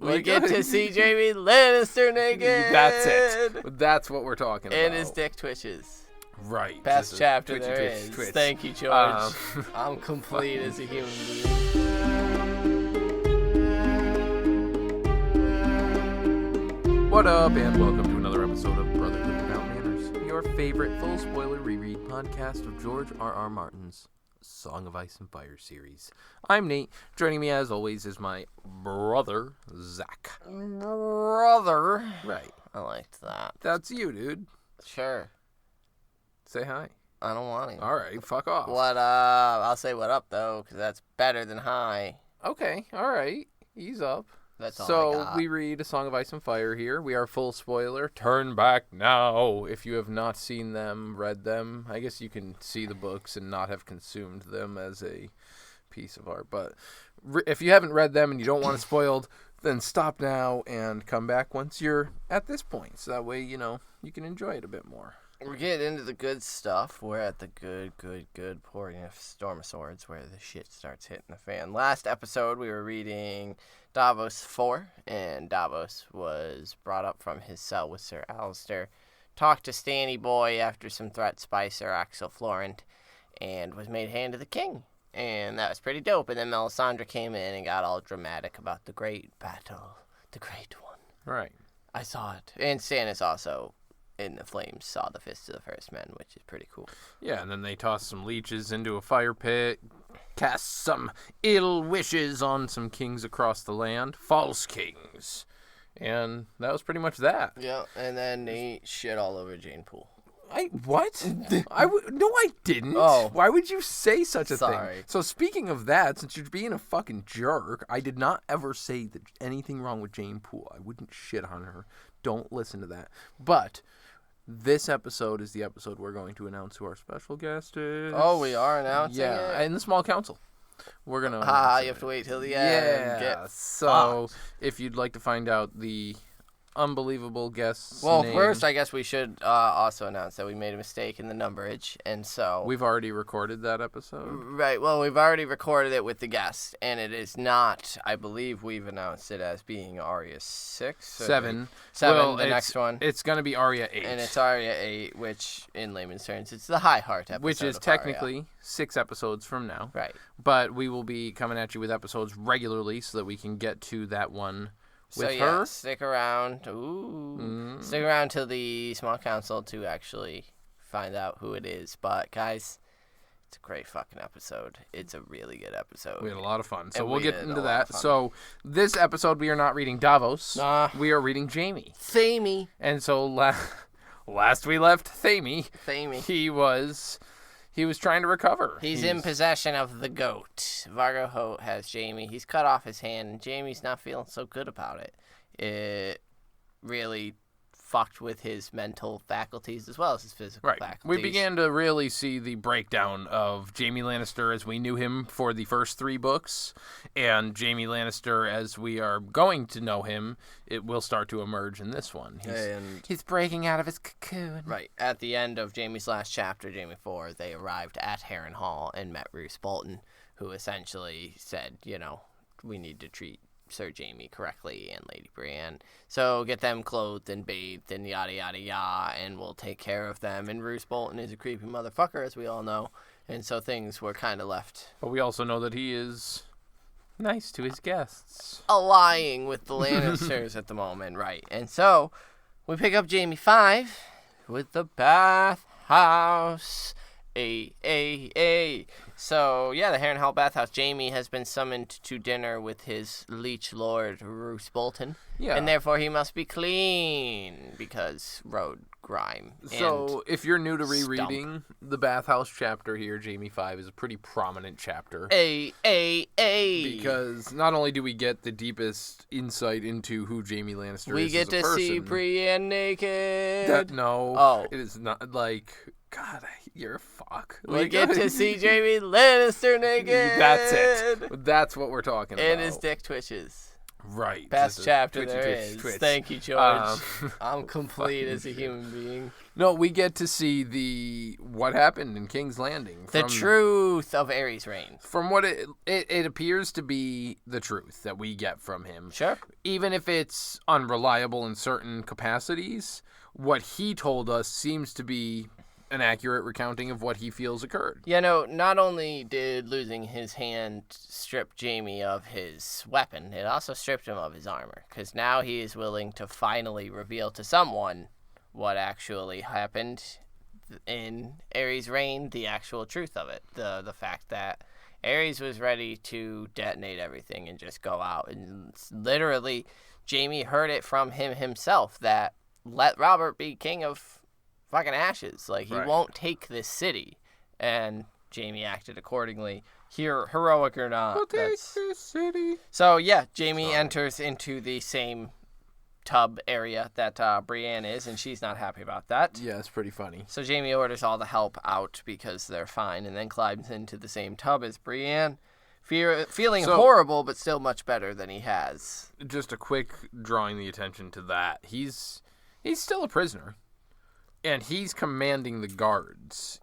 We get to see Jaime Lannister naked. That's it. That's what we're talking about. And his dick twitches. Right. Best chapter twitchy, there twitch, is. twitch. Thank you, George. I'm complete as a human being. What up, and welcome to another episode of Brotherhood Without Manners, your favorite full spoiler reread podcast of George R.R. Martin's Song of Ice and Fire series. I'm Nate. Joining me, as always, is my brother, Zach. Brother. Right. I liked that. That's you, dude. Sure. Say hi. I don't want to. All right, fuck off. What up? I'll say what up, though, because that's better than hi. Okay, all right. Ease up. That's all I So got. we read A Song of Ice and Fire here. We are full spoiler. Turn back now if you have not seen them, read them. I guess you can see the books and not have consumed them as a piece of art. But if you haven't read them and you don't want it spoiled, then stop now and come back once you're at this point. So that way, you can enjoy it a bit more. We're getting into the good stuff. We're at the good pouring of Storm of Swords where the shit starts hitting the fan. Last episode, we were reading Davos 4, and Davos was brought up from his cell with Sir Alistair, talked to Stanny Boy after some threats by Sir Axel Florent, and was made hand of the king. And that was pretty dope. And then Melisandre came in and got all dramatic about the great battle, the great one. Right. I saw it. And Stannis also, in the flames, saw the Fist of the First Men, which is pretty cool. Yeah, and then they tossed some leeches into a fire pit, cast some ill wishes on some kings across the land, false kings, and that was pretty much that. Yeah, and then they shit all over Jane Poole. What? No, I didn't. Oh. Why would you say such a Sorry. thing? So speaking of that, since you're being a fucking jerk, I did not ever say that anything wrong with Jane Poole. I wouldn't shit on her. Don't listen to that. But this episode is the episode we're going to announce who our special guest is. Oh, we are announcing Yeah, it? in the small council. We're going to You have to wait till the end. Yeah, so if you'd like to find out the unbelievable guest's name. First, I guess we should also announce that we made a mistake in the numberage, and so... We've already recorded that episode. Right, well, we've already recorded it with the guest, and it is not, I believe we've announced it as being Arya 6? 7. Well, the next one. It's going to be Arya 8. And it's Arya 8, which, in layman's terms, it's the High Heart episode which is of technically Arya. 6 episodes from now. Right. But we will be coming at you with episodes regularly so that we can get to that one with So, her. stick around. Stick around till the small council to actually find out who it is. But, guys, it's a great fucking episode. It's a really good episode. We had a lot of fun. So And we'll we get had a into lot that. of fun. So this episode, we are not reading Davos. We are reading Jaime. Thamey. And so last we left Thamey, Thamey. he was trying to recover. He's in possession of the goat. Vargo Hoat has Jaime. He's cut off his hand, and Jaime's not feeling so good about it. It really fucked with his mental faculties as well as his physical faculties. We began to really see the breakdown of Jaime Lannister as we knew him for the first 3 books, and Jaime Lannister as we are going to know him. It will start to emerge in this one. He's breaking out of his cocoon. Right. At the end of Jaime's last chapter, Jaime 4, they arrived at Harrenhal and met Roose Bolton, who essentially said, we need to treat Sir Jaime correctly and Lady Brienne. So get them clothed and bathed and yada yada yada, and we'll take care of them. And Roose Bolton is a creepy motherfucker, as we all know. And so things were kind of left. But we also know that he is nice to his guests. Allying with the Lannisters at the moment, right? And so we pick up Jaime 5 with the bathhouse. So, yeah, the Harrenhal bathhouse. Jaime has been summoned to dinner with his liege lord, Roose Bolton. Yeah. And therefore he must be clean because road grime. So, if you're new to rereading the bathhouse chapter here, Jaime 5 is a pretty prominent chapter. Because not only do we get the deepest insight into who Jaime Lannister we is get as a to person, see Brienne naked. It is not like... God, you're a fuck. We get to see Jaime Lannister naked. That's it. That's what we're talking about. And his dick twitches. Right. Best chapter twitchy, there twitch, is. twitch. Thank you, George. Um, I'm complete fucking as a human being. No, we get to see what happened in King's Landing. The truth of Aerys' reign. From what it appears to be the truth that we get from him. Sure. Even if it's unreliable in certain capacities, what he told us seems to be an accurate recounting of what he feels occurred. You know, not only did losing his hand strip Jaime of his weapon, it also stripped him of his armor, because now he is willing to finally reveal to someone what actually happened in Aerys' reign, the actual truth of it, the fact that Aerys was ready to detonate everything and just go out, and literally Jaime heard it from him himself that let Robert be king of fucking ashes. Like, he won't take this city. And Jaime acted accordingly. Heroic or not. We'll take this city. So, yeah, Jaime enters into the same tub area that Brienne is, and she's not happy about that. Yeah, it's pretty funny. So Jaime orders all the help out because they're fine, and then climbs into the same tub as Brienne, feeling horrible, but still much better than he has. Just a quick drawing the attention to that. He's still a prisoner. And he's commanding the guards,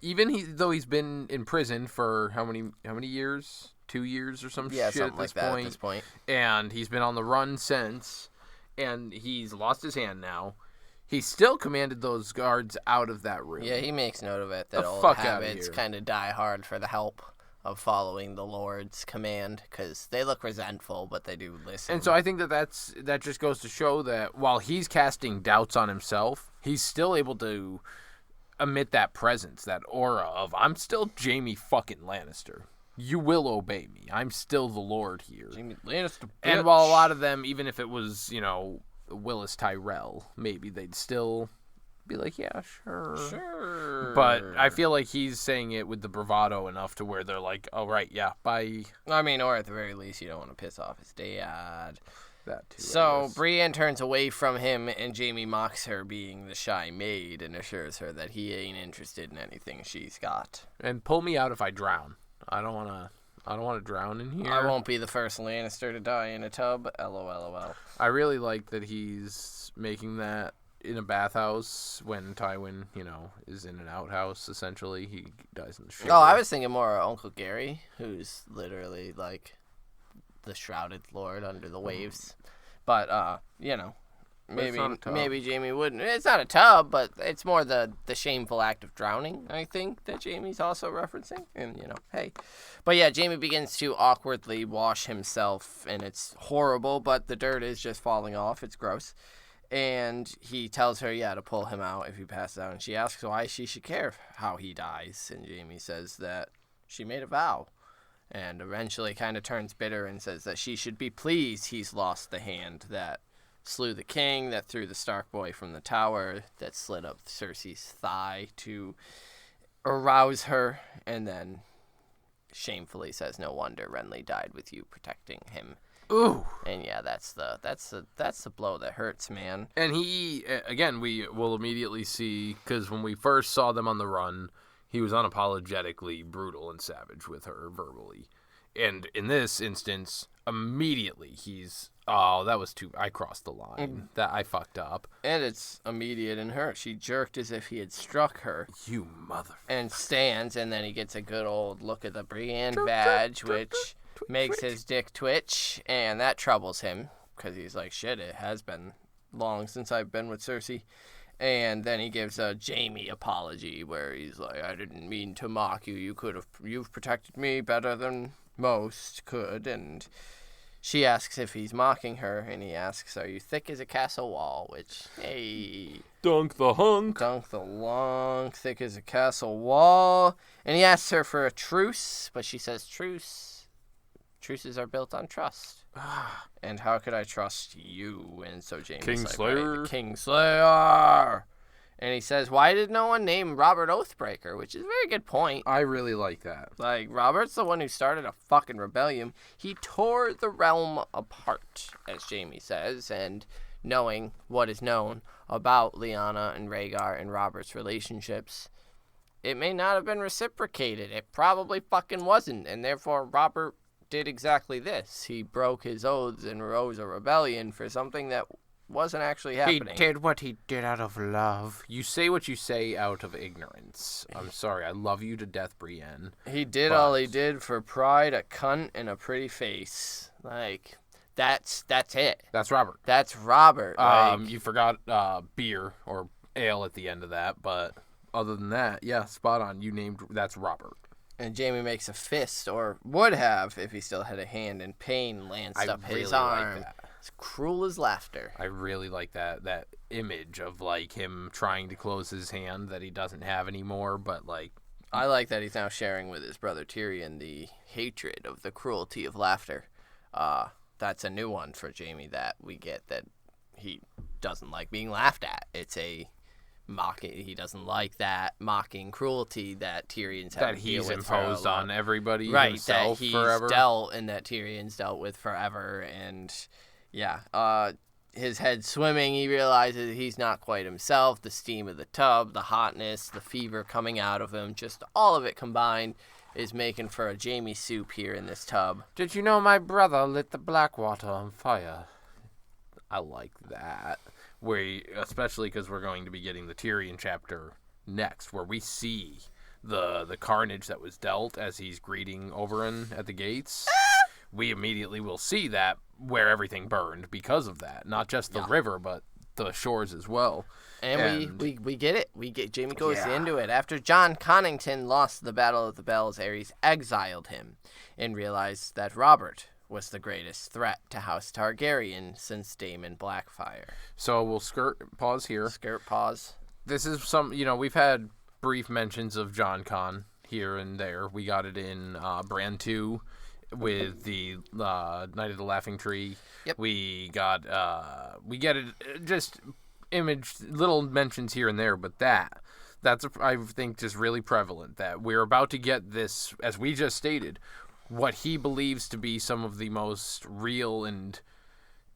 though he's been in prison for how many years? 2 years or some shit something like that at this point. And he's been on the run since, and he's lost his hand now. He still commanded those guards out of that room. Yeah, he makes note of it. That The old fuck habits outta here. kind of die hard for the help of following the Lord's command, because they look resentful, but they do listen. And so I think that just goes to show that while he's casting doubts on himself, he's still able to emit that presence, that aura of, I'm still Jaime fucking Lannister. You will obey me. I'm still the Lord here. Jaime Lannister, And bitch. while a lot of them, even if it was, Willis Tyrell, maybe they'd still be like, yeah, sure. But I feel like he's saying it with the bravado enough to where they're like, oh, right, yeah, bye. I mean, or at the very least, you don't want to piss off his dad. That too. So Brienne turns away from him, and Jaime mocks her being the shy maid and assures her that he ain't interested in anything she's got. And pull me out if I drown. I don't want to drown in here. I won't be the first Lannister to die in a tub. LOL. I really like that he's making that in a bathhouse when Tywin, is in an outhouse, essentially. He dies in the shower. Oh, I was thinking more of Uncle Gary, who's literally like the shrouded lord under the waves. But, maybe Jaime wouldn't. It's not a tub, but it's more the shameful act of drowning, I think, that Jaime's also referencing. And, hey. But yeah, Jaime begins to awkwardly wash himself, and it's horrible, but the dirt is just falling off. It's gross. And he tells her, to pull him out if he passes out. And she asks why she should care how he dies. And Jaime says that she made a vow. And eventually kind of turns bitter and says that she should be pleased he's lost the hand that slew the king, that threw the Stark boy from the tower, that slit up Cersei's thigh to arouse her, and then shamefully says, no wonder Renly died with you protecting him. Ooh. And yeah, that's the blow that hurts, man. And he, again, we will immediately see, because when we first saw them on the run, he was unapologetically brutal and savage with her verbally. And in this instance, immediately he's, I crossed the line. That I fucked up. And it's immediate in her. She jerked as if he had struck her. You mother. And stands, and then he gets a good old look at the Brienne badge, which makes his dick twitch, and that troubles him, because he's like, shit, it has been long since I've been with Cersei. And then he gives a Jaime apology, where he's like, I didn't mean to mock you. You've protected me better than most could. And she asks if he's mocking her, and he asks, are you thick as a castle wall? Which, hey. Dunk the hunk. Dunk the long, thick as a castle wall. And he asks her for a truce, but she says, truces are built on trust. And how could I trust you? And so Jaime's Kingslayer. Like, Kingslayer. And he says, why did no one name Robert Oathbreaker? Which is a very good point. I really like that. Like, Robert's the one who started a fucking rebellion. He tore the realm apart, as Jaime says, and knowing what is known about Lyanna and Rhaegar and Robert's relationships, it may not have been reciprocated. It probably fucking wasn't, and therefore Robert did exactly this. He broke his oaths and rose a rebellion for something that wasn't actually happening. He did what he did out of love. You say what you say out of ignorance. I'm sorry. I love you to death, Brienne. He did all he did for pride, a cunt, and a pretty face. Like, that's it. That's Robert. That's Robert. You forgot beer or ale at the end of that, but other than that, yeah, spot on. You named that's Robert. And Jaime makes a fist, or would have if he still had a hand, and pain lanced up his arm. Like It's cruel as laughter. I really like that image of like him trying to close his hand that he doesn't have anymore, but like I like that he's now sharing with his brother Tyrion the hatred of the cruelty of laughter. That's a new one for Jaime that we get, that he doesn't like being laughed at. It's a mocking. He doesn't like that mocking cruelty that Tyrion's had that he's imposed on everybody, right? Himself That he's forever. dealt and that Tyrion's dealt with forever, and yeah, his head swimming. He realizes he's not quite himself. The steam of the tub, the hotness, the fever coming out of him, just all of it combined is making for a Jaime soup here in this tub. Did you know my brother lit the Blackwater on fire? I like that. Especially because we're going to be getting the Tyrion chapter next, where we see the carnage that was dealt as he's greeting Oberyn at the gates. We immediately will see that where everything burned because of that. Not just the river, but the shores as well. And we get it. Jaime goes into it. After Jon Connington lost the Battle of the Bells, Aerys exiled him and realized that Robert was the greatest threat to House Targaryen since Daemon Blackfyre. So we'll pause here. Pause. This is we've had brief mentions of Jon Con here and there. We got it in Brand 2 with the Night of the Laughing Tree. Yep. We get it just little mentions here and there, but that's I think just really prevalent that we're about to get this, as we just stated, what he believes to be some of the most real and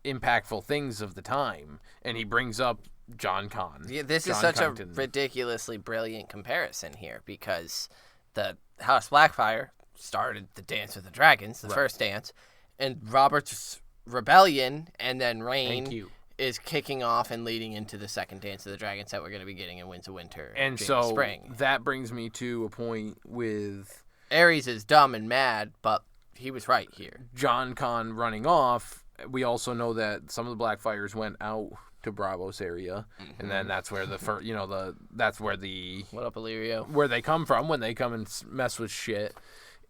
impactful things of the time, and he brings up Jon Con. Yeah, this is such a ridiculously brilliant comparison here, because the House Blackfyre started the Dance with the Dragons, the first dance, and Robert's rebellion and then reign is kicking off and leading into the second Dance of the Dragons that we're going to be getting in Winds of Winter and spring. That brings me to a point with Aerys is dumb and mad, but he was right here. Jon Con running off. We also know that some of the Blackfyres went out to Bravos area, and then that's where that's where the what up, Illyrio? Where they come from when they come and mess with shit,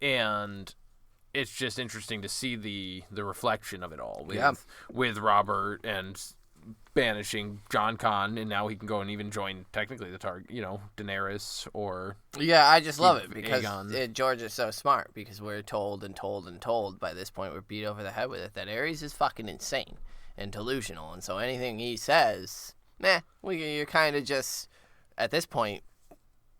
and it's just interesting to see the reflection of it all with Robert and banishing Jon Con, and now he can go and even join technically the Daenerys or I just love it because Aegon. George is so smart, because we're told and told and told by this point, we're beat over the head with it, that Aerys is fucking insane and delusional, and so anything he says, you're kind of just at this point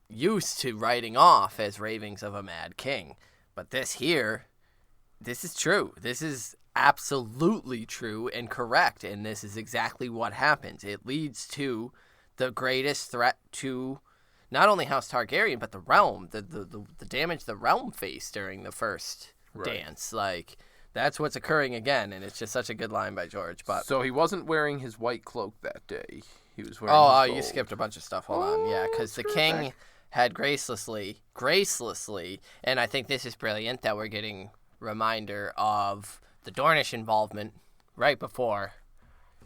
used to writing off as ravings of a mad king. But this is true. This is absolutely true and correct, and this is exactly what happens. It leads to the greatest threat to not only House Targaryen, but the realm, the damage the realm faced during the first dance. Like, that's what's occurring again, and it's just such a good line by George. But so he wasn't wearing his white cloak that day. He was wearing his gold. You skipped a bunch of stuff. Hold on. Yeah, because the king had gracelessly, and I think this is brilliant that we're getting reminder of the Dornish involvement right before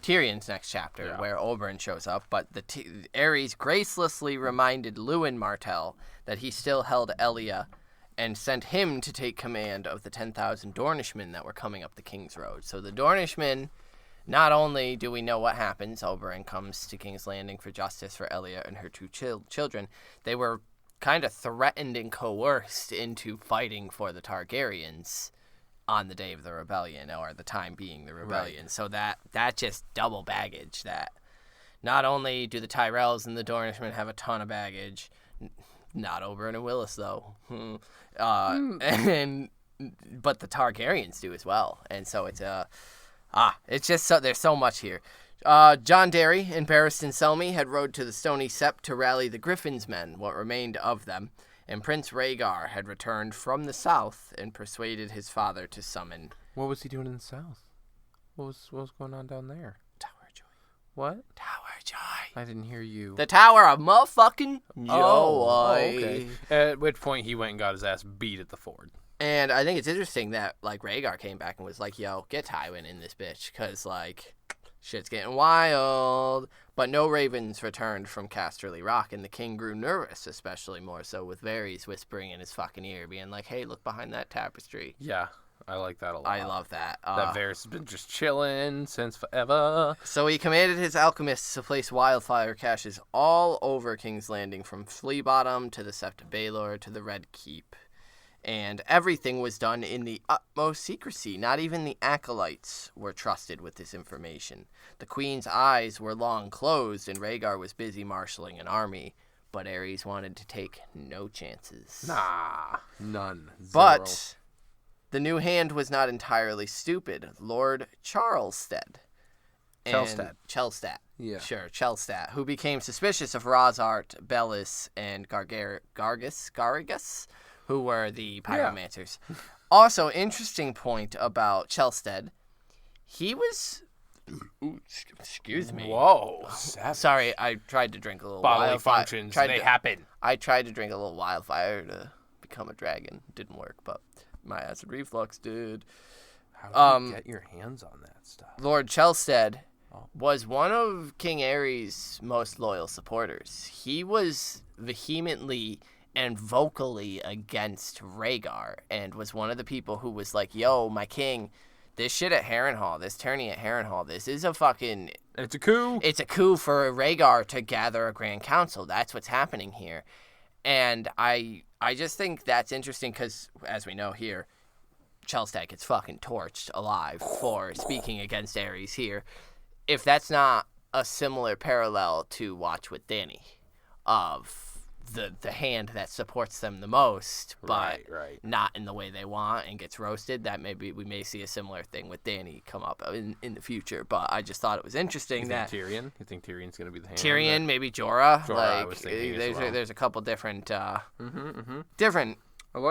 Tyrion's next chapter, where Oberyn shows up. But Aerys gracelessly reminded Lewin Martell that he still held Elia, and sent him to take command of the 10,000 Dornishmen that were coming up the King's Road. So the Dornishmen, not only do we know what happens, Oberyn comes to King's Landing for justice for Elia and her two children, they were kind of threatened and coerced into fighting for the Targaryens on the day of the rebellion, or the time being the rebellion. Right. So that just double baggage, that not only do the Tyrells and the Dornishmen have a ton of baggage, not Oberyn and Willis though, but the Targaryens do as well. And so it's just so there's so much here. John Derry and Barristan Selmy had rode to the Stony Sept to rally the Griffin's men, what remained of them, and Prince Rhaegar had returned from the south and persuaded his father to summon... What was he doing in the south? What was going on down there? Tower Joy. What? Tower Joy. I didn't hear you. The Tower of motherfucking Joy. Okay. At which point he went and got his ass beat at the ford. And I think it's interesting that, like, Rhaegar came back and was like, yo, get Tywin in this bitch, because, like, shit's getting wild. But no ravens returned from Casterly Rock, and the king grew nervous, especially more so with Varys whispering in his fucking ear, being like, hey, look behind that tapestry. Yeah, I like that a lot. I love that. That Varys has been just chilling since forever. So he commanded his alchemists to place wildfire caches all over King's Landing, from Flea Bottom to the Sept of Baelor to the Red Keep. And everything was done in the utmost secrecy. Not even the acolytes were trusted with this information. The queen's eyes were long closed, and Rhaegar was busy marshalling an army. But Aerys wanted to take no chances. Nah, none. Zero. But the new hand was not entirely stupid. Lord Charlested. Chelstat. Yeah. Sure, Chelstat, who became suspicious of Rosart, Bellis, and Garrigus, who were the pyromancers. Yeah. Also, interesting point about Chelsted, he was... Ooh, excuse me. Whoa. Sorry, I tried to drink a little bodily functions, they happen. I tried to drink a little wildfire to become a dragon. Didn't work, but my acid reflux did. How did you get your hands on that stuff? Lord Chelsted was one of King Aerys' most loyal supporters. He was vehemently and vocally against Rhaegar, and was one of the people who was like, yo, my king, this shit at Harrenhal, this tourney at Harrenhal, this is a fucking... It's a coup. It's a coup for Rhaegar to gather a Grand Council. That's what's happening here. And I just think that's interesting because, as we know here, Chelsted gets fucking torched alive for speaking against Aerys here. If that's not a similar parallel to Watch with Dany, of the hand that supports them the most, but right. not in the way they want and gets roasted, that maybe we may see a similar thing with Dany come up in the future. But I just thought it was interesting that Tyrion. You think Tyrion's gonna be the hand? Tyrion, maybe Jorah. I was thinking there's a couple different different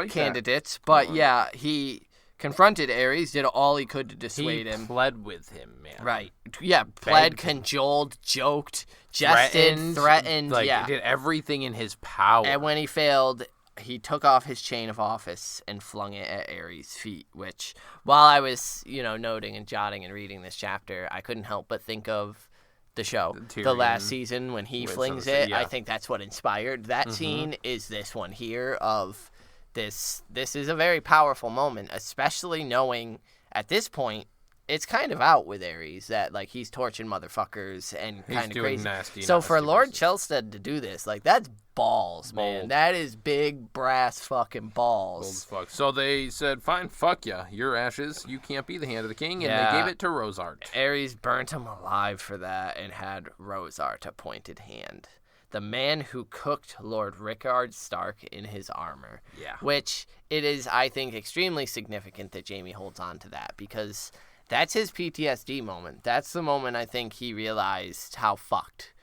candidates, but yeah, he confronted Aerys, did all he could to dissuade him. He pled with him, man. Right. Yeah, pled, cajoled, joked, jested, threatened. Did everything in his power. And when he failed, he took off his chain of office and flung it at Aerys' feet, which, while I was, noting and jotting and reading this chapter, I couldn't help but think of the show, the last season, when he flings it. Yeah. I think that's what inspired that scene, is this one here of... This is a very powerful moment, especially knowing at this point it's kind of out with Aerys that like he's torching motherfuckers and kind of crazy. So for Lord Chelsted to do this, like that's balls, man. Bold. That is big brass fucking balls. Bold fuck. So they said, "Fine, fuck ya. You're ashes. You can't be the hand of the king," and they gave it to Rosart. Aerys burnt him alive for that and had Rosart appointed hand. The man who cooked Lord Rickard Stark in his armor. Yeah. Which it is, I think, extremely significant that Jaime holds on to that, because that's his PTSD moment. That's the moment I think he realized how fucked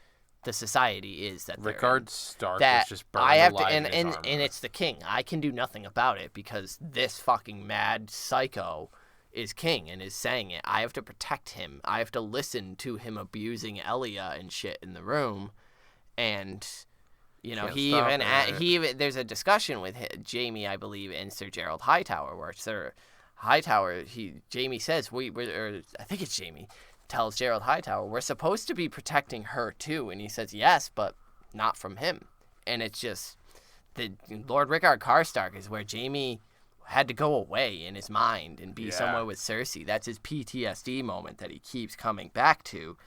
the society is that Rickard Stark was just burned alive in his armor. And it's the king. I can do nothing about it because this fucking mad psycho is king and is saying it. I have to protect him. I have to listen to him abusing Elia and shit in the room. And, he even there's a discussion with Jaime, I believe, and Sir Gerald Hightower, where Sir Hightower, Jaime says, I think it's Jaime, tells Gerald Hightower, we're supposed to be protecting her too. And he says, yes, but not from him. And it's just, the Lord Rickard Karstark is where Jaime had to go away in his mind and be somewhere with Cersei. That's his PTSD moment that he keeps coming back to.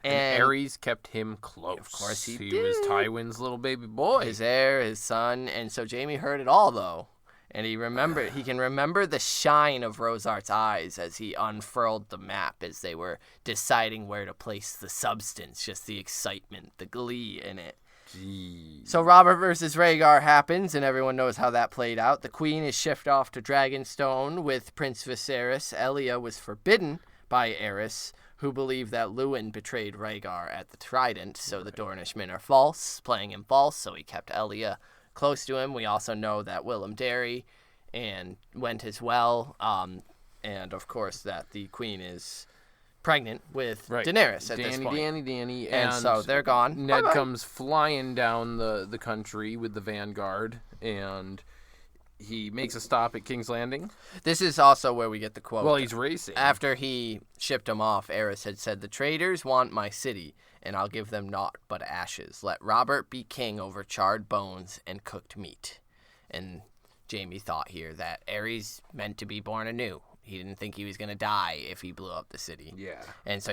And Aerys kept him close. Of course he did. He was Tywin's little baby boy. His heir, his son. And so Jaime heard it all, though. And he can remember the shine of Rosart's eyes as he unfurled the map as they were deciding where to place the substance. Just the excitement, the glee in it. Jeez. So Robert versus Rhaegar happens, and everyone knows how that played out. The queen is shipped off to Dragonstone with Prince Viserys. Elia was forbidden by Aerys, who believed that Lewin betrayed Rhaegar at the Trident, so the Dornishmen are playing him false, so he kept Elia close to him. We also know that Willem Derry and went as well, and of course that the queen is pregnant with Daenerys at this point. Danny. And so they're gone. Ned comes flying down the country with the vanguard, and he makes a stop at King's Landing. This is also where we get the quote. Well, he's racing. After he shipped him off, Aerys had said, "The traitors want my city, and I'll give them naught but ashes. Let Robert be king over charred bones and cooked meat." And Jaime thought here that Aerys meant to be born anew. He didn't think he was going to die if he blew up the city. Yeah. And so,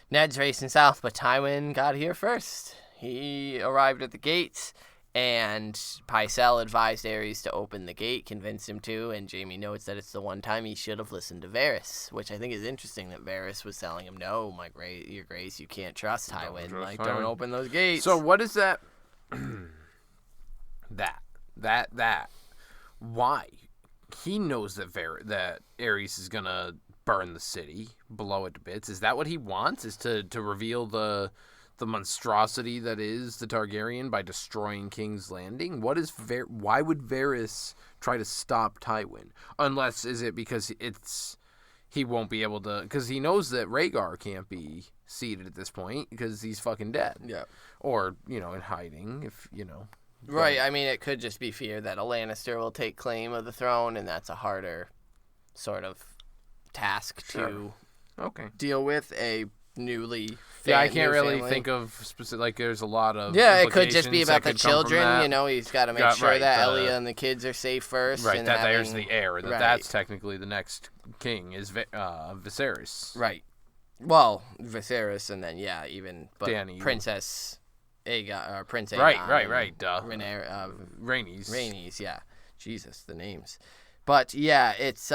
Ned's racing south, but Tywin got here first. He arrived at the gates, and Pycelle advised Aerys to open the gate, convinced him to, and Jaime notes that it's the one time he should have listened to Varys, which I think is interesting that Varys was telling him, "No, your grace, you can't trust Tywin. Don't open those gates." So what is that? that. Why? He knows that Aerys is gonna burn the city, blow it to bits. Is that what he wants? Is to reveal the monstrosity that is the Targaryen by destroying King's Landing? Why would Varys try to stop Tywin? Unless, is it because he won't be able to, because he knows that Rhaegar can't be seated at this point because he's fucking dead. Yeah. Or, in hiding, if. Right, I mean, it could just be fear that a Lannister will take claim of the throne, and that's a harder sort of task to deal with, a newly I can't really think of specific, there's a lot of it could just be about the children, he's got to make sure that Elia and the kids are safe first. Right, there's the heir, that's technically the next king, is Viserys. Right. Well, Viserys, and then, but Dany. Princess Aegon, or Prince Aegon. Right. Rhaenys, yeah. Jesus, the names. But it's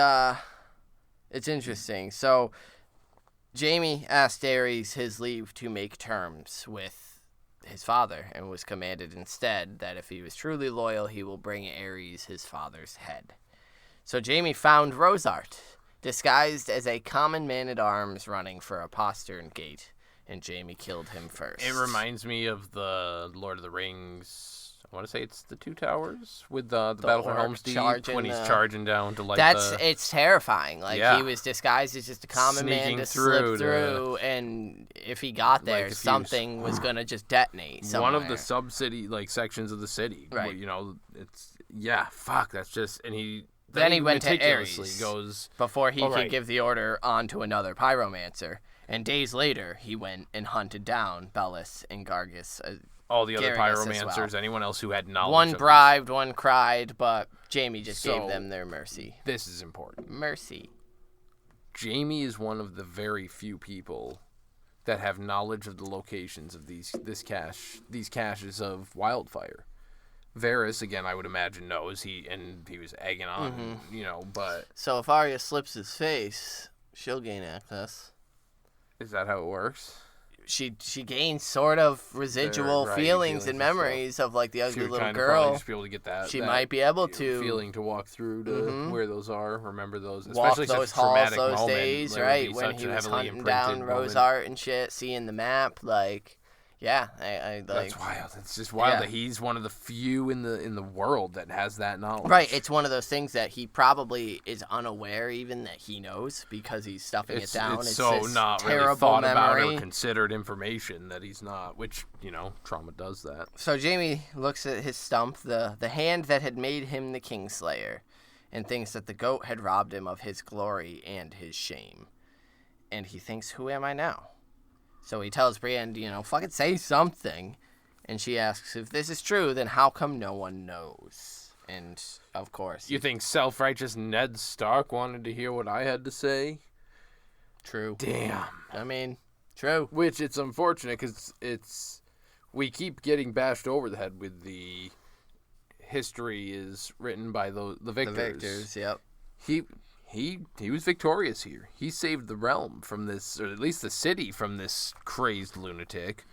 interesting. So Jaime asked Aerys his leave to make terms with his father, and was commanded instead that if he was truly loyal, he will bring Aerys his father's head. So Jaime found Rosart, disguised as a common man-at-arms running for a postern gate. And Jaime killed him first. It reminds me of the Lord of the Rings. I want to say it's the Two Towers with the Battle for Helm's Deep when he's charging down to light it's terrifying. He was disguised as just a common man to slip through, and if he got there, something was gonna just detonate somewhere. One of the sub-city sections of the city. Right. That's just, and he. Then he went to Aerys goes before he could give the order on to another pyromancer. And days later, he went and hunted down Bellis and Gargis. All the other pyromancers, anyone else who had knowledge. One bribed, one cried, but Jaime just gave them their mercy. This is important. Mercy. Jaime is one of the very few people that have knowledge of the locations of these caches of wildfire. Varys, again, I would imagine knows. He was egging on, but. So if Arya slips his face, she'll gain access. Is that how it works? She gains sort of residual feelings and memories of the ugly little girl. Just be able to get that. She might be able to feeling to walk through to where those are. Remember those, especially walk those halls, those days, right? When he was hunting down Rosart and shit, seeing the map, that's wild. It's just wild that he's one of the few in the world that has that knowledge. Right. It's one of those things that he probably is unaware even that he knows because he's stuffing it down. It's so not really thought about or considered information that he's not, which, trauma does that. So Jaime looks at his stump, the hand that had made him the Kingslayer, and thinks that the goat had robbed him of his glory and his shame. And he thinks, who am I now? So he tells Brienne, fucking say something. And she asks, if this is true, then how come no one knows? And, of course. You think self-righteous Ned Stark wanted to hear what I had to say? True. Damn. I mean, true. Which, it's unfortunate, because we keep getting bashed over the head with the history is written by the victors. The victors, yep. He was victorious here. He saved the realm from this, or at least the city from this crazed lunatic,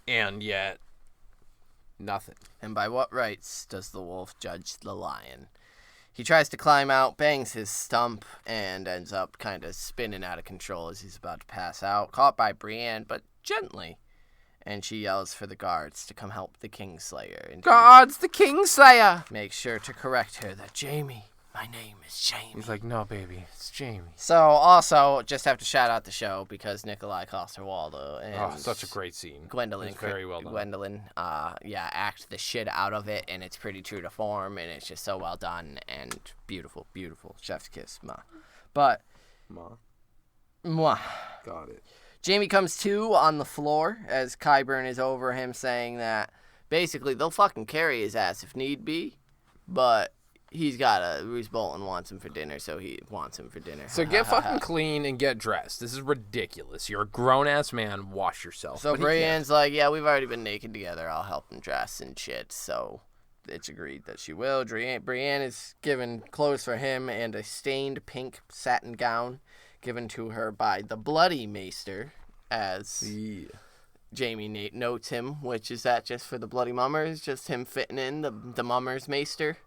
and yet nothing. And by what rights does the wolf judge the lion? He tries to climb out, bangs his stump, and ends up kind of spinning out of control as he's about to pass out, caught by Brienne, but gently. and she yells for the guards to come help the Kingslayer. And Guards, the Kingslayer! make sure to correct her that Jaime, my name is Jaime. He's like, no, baby, it's Jaime. So, also, just have to shout out the show because Nikolai Coster-Waldau and Such a great scene. Gwendolyn, Very well done. Gwendolyn, act the shit out of it, and it's pretty true to form, and it's just so well done and beautiful, beautiful. Chef's kiss, ma. But, mwah. Got it. Jaime comes to on the floor as Qyburn is over him, saying that basically they'll fucking carry his ass if need be, but Roose Bolton wants him for dinner, so he wants him for dinner. So get fucking clean and get dressed. This is ridiculous. You're a grown-ass man. Wash yourself. So Brienne's like, yeah, we've already been naked together. I'll help him dress and shit. So it's agreed that she will. Brienne is given clothes for him and a stained pink satin gown given to her by the Bloody Maester, as Jaime notes him, which is that just for the Bloody Mummers, just him fitting in the Mummers Maester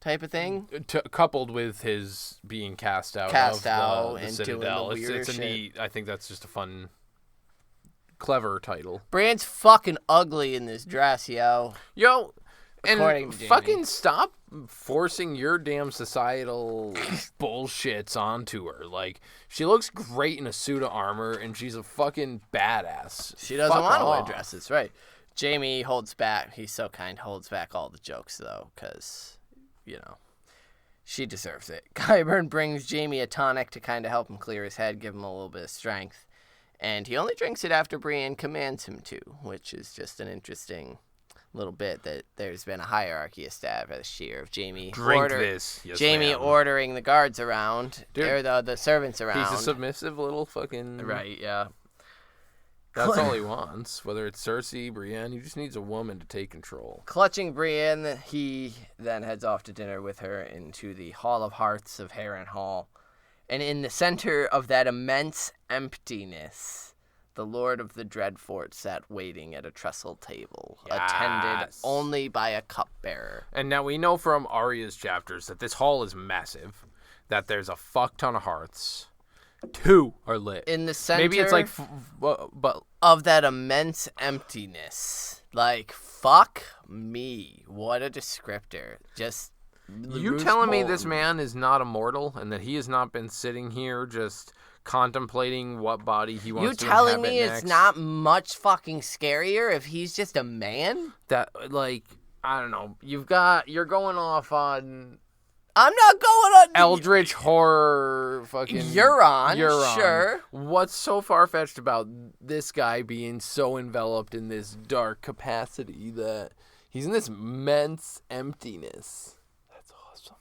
type of thing. Coupled with his being cast out of the and Citadel. doing the It's a shit. neat, I think that's just a fun, clever title. Brienne's fucking ugly in this dress, yo. Yo, According and to Jaime. fucking stop forcing your damn societal bullshits onto her. Like, she looks great in a suit of armor, and she's a fucking badass. She doesn't Fuck want to wear off. dresses, right? Jaime holds back. He's so kind, holds back all the jokes, though, because, she deserves it. Qyburn brings Jaime a tonic to kind of help him clear his head, give him a little bit of strength. And he only drinks it after Brienne commands him to, which is just an interesting little bit that there's been a hierarchy established here of Jaime This. Yes, Jaime ma'am. ordering the guards around, Dude, or the servants around. He's a submissive little fucking... Right, yeah. That's all he wants. Whether it's Cersei, Brienne, he just needs a woman to take control. Clutching Brienne, he then heads off to dinner with her into the Hall of Hearts of Harrenhal. And in the center of that immense emptiness, the Lord of the Dreadfort sat waiting at a trestle table, attended only by a cupbearer. And now we know from Arya's chapters that this hall is massive, that there's a fuck ton of hearts. 2 are lit. In the center Maybe it's like, but of that immense emptiness. Like, fuck me. What a descriptor. Just... you telling me this man is not immortal and that he has not been sitting here just contemplating what body he wants to inhabit telling me next? It's not much fucking scarier if he's just a man? That, like, I don't know. You're going off on I'm not going on eldritch horror fucking Euron, sure. What's so far-fetched about this guy being so enveloped in this dark capacity that he's in this immense emptiness? That's awesome.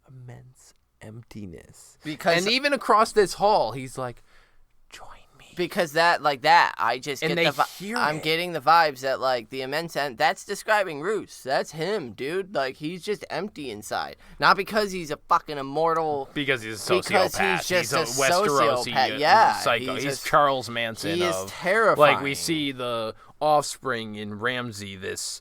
Immense emptiness. Because and even across this hall, he's like, join me. Because I just And get they hear I'm it. getting the vibes that, like, the immense that's describing Roose. That's him, dude. Like, he's just empty inside. Not because he's a fucking immortal. Because he's a sociopath. Because he's just a a Westerosi sociopath. Yeah, psycho. He's Charles Manson. He is of, terrifying. Like, we see the offspring in Ramsay, this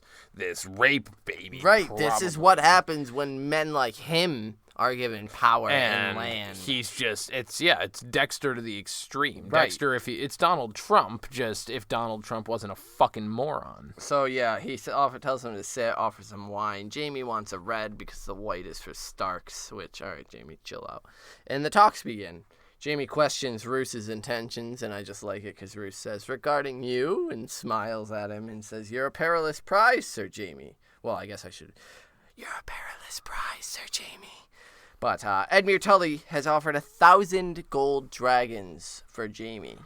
rape baby. Right, probably. this is what happens when men like him are given power and land. He's just, it's Dexter to the extreme. Right. Dexter, it's Donald Trump, just if Donald Trump wasn't a fucking moron. So, yeah, he tells him to sit, offers him wine. Jaime wants a red because the white is for Starks, which, all right, Jaime, chill out. And the talks begin. Jaime questions Roose's intentions, and I just like it because Roose says, regarding you, and smiles at him and says, you're a perilous prize, Sir Jaime. Well, I guess I should. You're a perilous prize, Sir Jaime. But Edmure Tully has offered 1,000 gold dragons for Jaime.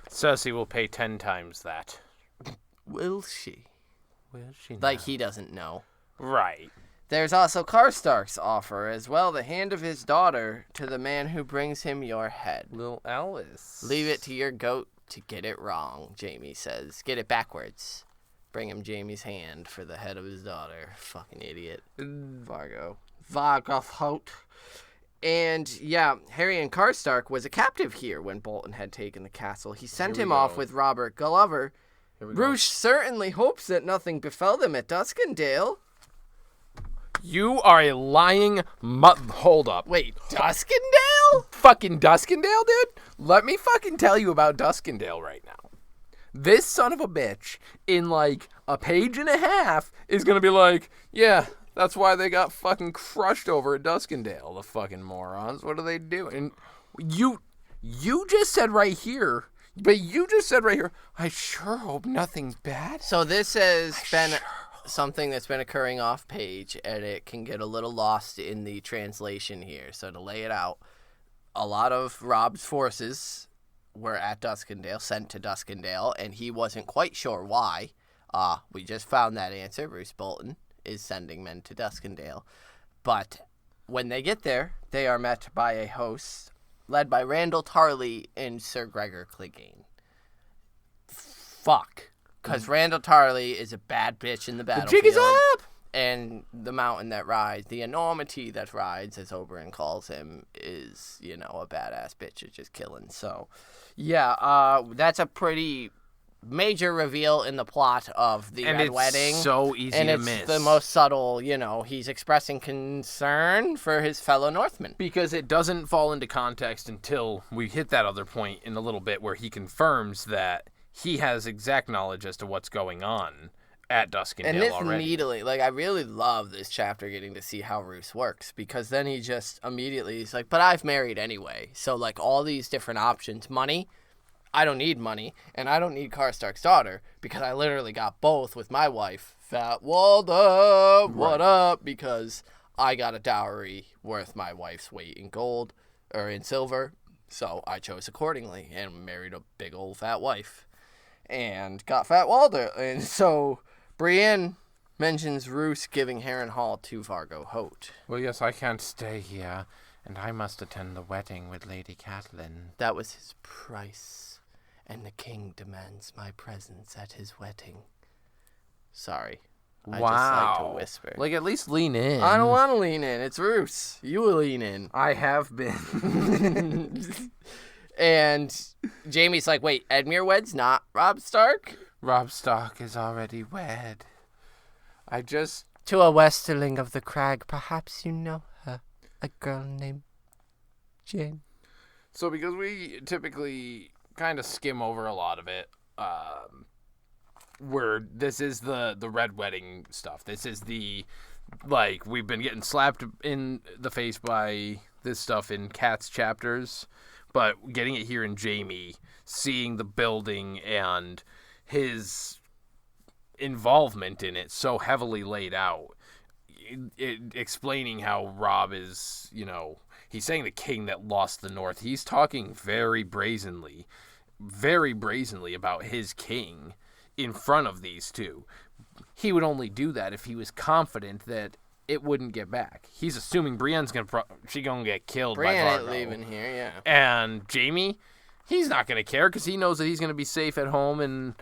Cersei will pay 10 times that. Will she? Will she? Like, he doesn't know. Right. There's also Karstark's offer as well, the hand of his daughter to the man who brings him your head. Little Alice. Leave it to your goat to get it wrong, Jaime says. Get it backwards. Bring him Jaime's hand for the head of his daughter. Fucking idiot. Vargo Hoat. And, yeah, Harry Karstark was a captive here when Bolton had taken the castle. He sent him off with Robert Glover. Roose certainly hopes that nothing befell them at Duskendale. You are a lying hold up. Wait, Duskendale? Fucking Duskendale, dude? Let me fucking tell you about Duskendale right now. This son of a bitch, in like a page and a half, is going to be like, yeah, that's why they got fucking crushed over at Duskendale, the fucking morons. What are they doing? You just said right here, I sure hope nothing's bad. So this has been something that's been occurring off page, and it can get a little lost in the translation here. So to lay it out, a lot of Robb's forces were at Duskendale, sent to Duskendale, and he wasn't quite sure why. We just found that answer. Roose Bolton is sending men to Duskendale. But when they get there, they are met by a host led by Randall Tarley and Sir Gregor Clegane. Fuck. Because Randall Tarley is a bad bitch in the battlefield. The jig is up! And the mountain that rides, the enormity that rides, as Oberyn calls him, is, a badass bitch at just killing. So, yeah, that's a pretty major reveal in the plot of the Red Wedding. So easy and to it's miss. The most subtle, he's expressing concern for his fellow Northmen. Because it doesn't fall into context until we hit that other point in a little bit where he confirms that he has exact knowledge as to what's going on at Duskendale and this already. Immediately, I really love this chapter getting to see how Roose works, because then he just immediately, he's like, but I've married anyway. So, all these different options. Money, I don't need money, and I don't need Karstark's daughter, because I literally got both with my wife. Fat Walda, what up? Because I got a dowry worth my wife's weight in gold, or in silver, so I chose accordingly, and married a big old fat wife. And got Fat Walda. And so Brienne mentions Roose giving Harrenhal to Vargo Hoat. Well, yes, I can't stay here, and I must attend the wedding with Lady Catelyn. That was his price, and the king demands my presence at his wedding. Sorry. I just like to whisper. At least lean in. I don't want to lean in. It's Roose. You will lean in. I have been. And Jaime's like, wait, Edmure weds, not Robb Stark? Robb Stark is already wed. To a westerling of the crag, perhaps you know her. A girl named Jane. So because we typically kind of skim over a lot of it, where this is the Red Wedding stuff. This is we've been getting slapped in the face by this stuff in Kat's chapters. But getting it here in Jaime, seeing the building and his involvement in it so heavily laid out, explaining how Robb is, he's saying the king that lost the North. He's talking very brazenly about his king in front of these two. He would only do that if he was confident that it wouldn't get back. He's assuming Brienne's gonna get killed by Vargo. Brienne ain't leaving here, yeah. And Jaime, he's not gonna care because he knows that he's gonna be safe at home and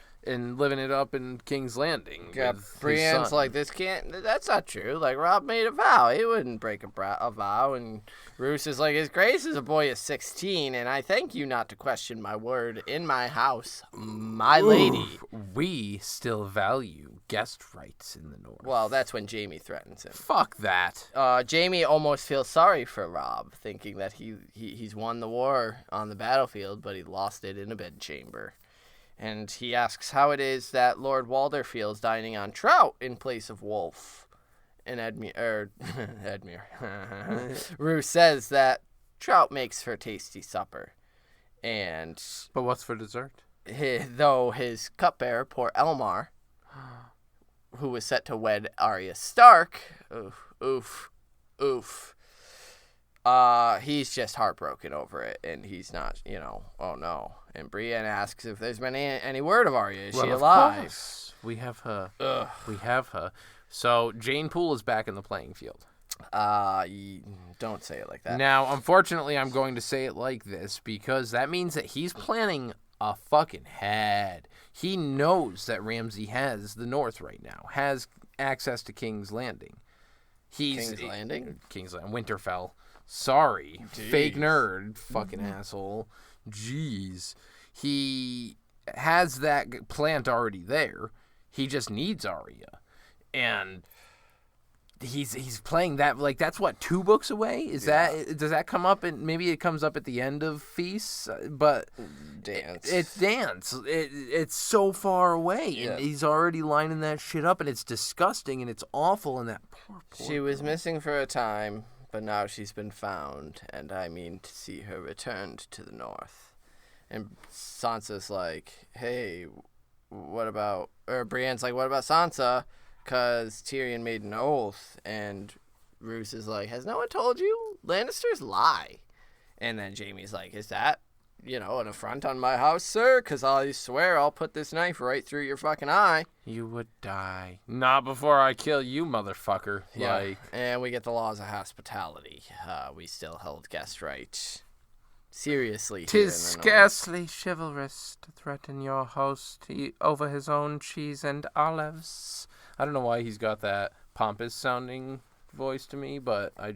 living it up in King's Landing. Yeah, Brienne's like, that's not true. Robb made a vow. He wouldn't break a vow. And Roose is like, his grace is a boy of 16, and I thank you not to question my word in my house, my lady. We still value guest rights in the North. Well, that's when Jaime threatens him. Fuck that. Jaime almost feels sorry for Robb, thinking that he's won the war on the battlefield, but he lost it in a bedchamber. And he asks how it is that Lord Walder feels dining on trout in place of wolf. And Edmure Roose says that trout makes for tasty supper. But what's for dessert? Though his cupbearer, poor Elmar, who was set to wed Arya Stark, oof. He's just heartbroken over it, and he's not, oh no. And Brienne asks if there's been any word of Arya. Is she alive? Of course. We have her. We have her. So Jane Poole is back in the playing field. Don't say it like that. Now, unfortunately, I'm going to say it like this because that means that he's planning a fucking head. He knows that Ramsay has the North right now, has access to King's Landing. King's Landing? King's Landing. Winterfell. Sorry. Jeez. Fake nerd. Fucking asshole. Jeez. He has that plant already there. He just needs Arya. And he's playing that, like, that's what, 2 books away? Does that come up, and maybe it comes up at the end of Feast, but it's Dance. It's so far away, and he's already lining that shit up, and it's disgusting, and it's awful, and that poor She was missing for a time, but now she's been found, and I mean to see her returned to the north. And Sansa's like, hey, Brienne's like, what about Sansa? Because Tyrion made an oath, and Roose is like, has no one told you? Lannisters lie. And then Jaime's like, is that, an affront on my house, sir? Because I swear I'll put this knife right through your fucking eye. You would die. Not before I kill you, motherfucker. Yeah, and we get the laws of hospitality. We still held guest right. Seriously. 'Tis scarcely chivalrous to threaten your host over his own cheese and olives. I don't know why he's got that pompous sounding voice to me, but I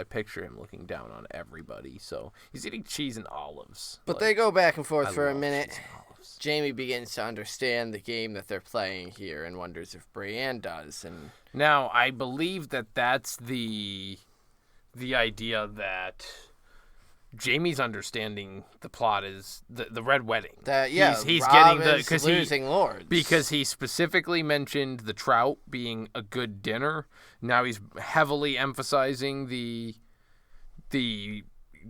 picture him looking down on everybody. So he's eating cheese and olives. But they go back and forth for a minute. Jaime begins to understand the game that they're playing here and wonders if Brienne does. And now I believe that that's the idea that Jaime's understanding the plot is the Red Wedding. He's getting because losing lords. Because he specifically mentioned the trout being a good dinner. Now he's heavily emphasizing the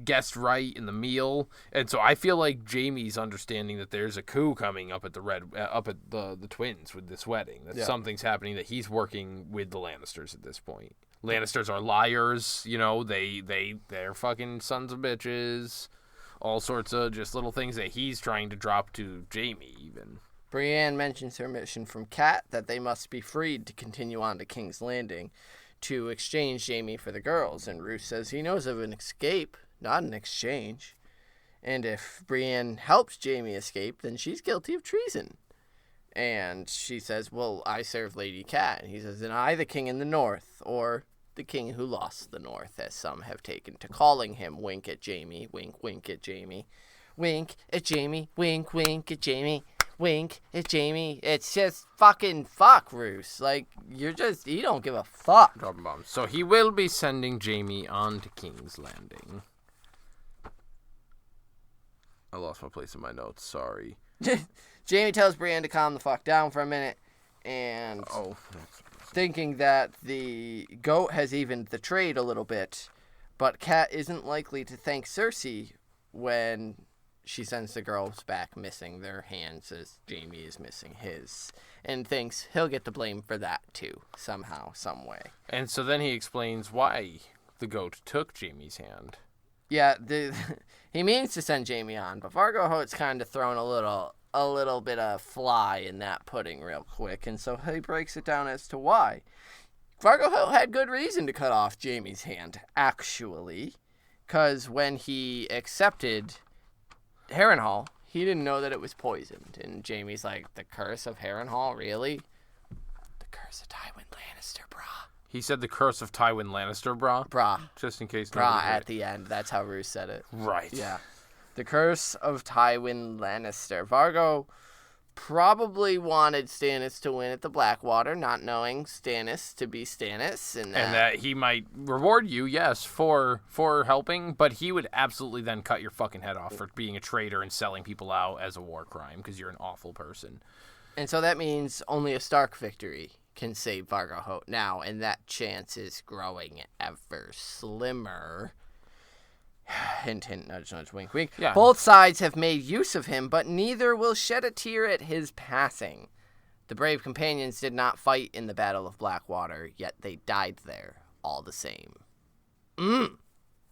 guest right in the meal, and so I feel like Jaime's understanding that there's a coup coming up at the Twins with this wedding. That something's happening. That he's working with the Lannisters at this point. Lannisters are liars, they're fucking sons of bitches, all sorts of just little things that he's trying to drop to Jaime even. Brienne mentions her mission from Cat, that they must be freed to continue on to King's Landing to exchange Jaime for the girls, and Roose says he knows of an escape, not an exchange, and if Brienne helps Jaime escape, then she's guilty of treason. And she says, well, I serve Lady Cat. And he says, and I, the king in the north, or the king who lost the north, as some have taken to calling him. Wink at Jaime, wink, wink at Jaime. Wink at Jaime, wink, wink at Jaime, wink at Jaime. It's just fucking fuck, Roose. Like, you don't give a fuck. So he will be sending Jaime on to King's Landing. I lost my place in my notes, sorry. Jaime tells Brienne to calm the fuck down for a minute, and thinking that the goat has evened the trade a little bit, but Cat isn't likely to thank Cersei when she sends the girls back missing their hands as Jaime is missing his, and thinks he'll get the blame for that too, somehow, some way. And so then he explains why the goat took Jaime's hand. Yeah, he means to send Jaime on, but Vargo Hoat's kind of thrown a little bit of fly in that pudding real quick, and so he breaks it down as to why. Vargo Hoat had good reason to cut off Jaime's hand, actually, because when he accepted Harrenhal, he didn't know that it was poisoned, and Jaime's like, the curse of Harrenhal, really? The curse of Tywin Lannister, brah. He said the curse of Tywin Lannister, brah? Brah. Just in case. Brah at the end, that's how Roose said it. Right. Yeah. The curse of Tywin Lannister. Vargo probably wanted Stannis to win at the Blackwater, not knowing Stannis to be Stannis. And that he might reward you, yes, for helping, but he would absolutely then cut your fucking head off for being a traitor and selling people out as a war crime, because you're an awful person. And so that means only a Stark victory can save Vargo Hoat now, and that chance is growing ever slimmer. Hint, hint, nudge, nudge, wink, wink. Yeah. Both sides have made use of him, but neither will shed a tear at his passing. The brave companions did not fight in the Battle of Blackwater, yet they died there all the same.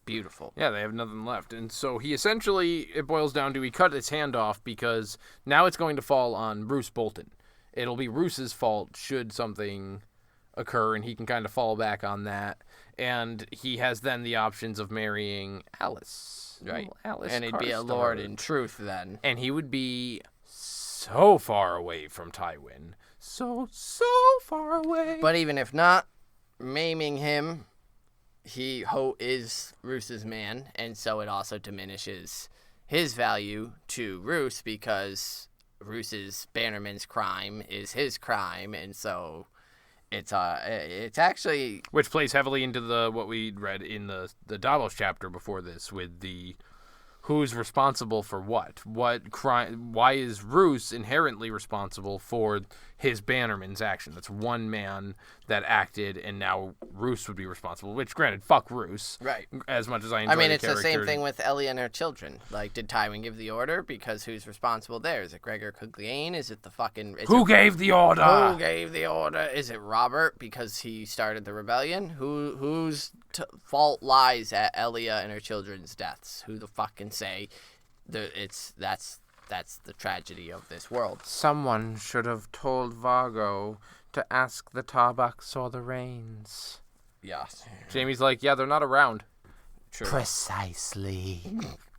Beautiful. Yeah, they have nothing left. And so he essentially, it boils down to he cut his hand off because now it's going to fall on Roose Bolton. It'll be Roose's fault should something occur, and he can kind of fall back on that. And he has then the options of marrying Alice. Right. Alice and he'd be a lord in truth then. And he would be so far away from Tywin. So far away. But even if not, maiming him, Hoat is Roose's man, and so it also diminishes his value to Roose because Roose's bannerman's crime is his crime, and so it's actually Which plays heavily into what we read in the Davos chapter before this, with the who's responsible for what crime. Why is Roose inherently responsible for his bannerman's action? That's one man that acted, and now Roose would be responsible. Which, granted, fuck Roose. right. As much as I enjoy It's character. the same thing with Ellie and her children. Like, did Tywin give the order? Because who's responsible there? Is it Gregor Clegane? Is it the fucking... Who gave the order? Who gave the order? Is it Robert because he started the rebellion? Whose fault lies at Elia and her children's deaths? Who the fuck can say that's the tragedy of this world? Someone should have told Vargo to ask the Tarbucks or the Rains. Yes. Jaime's like, yeah, they're not around. True. Precisely.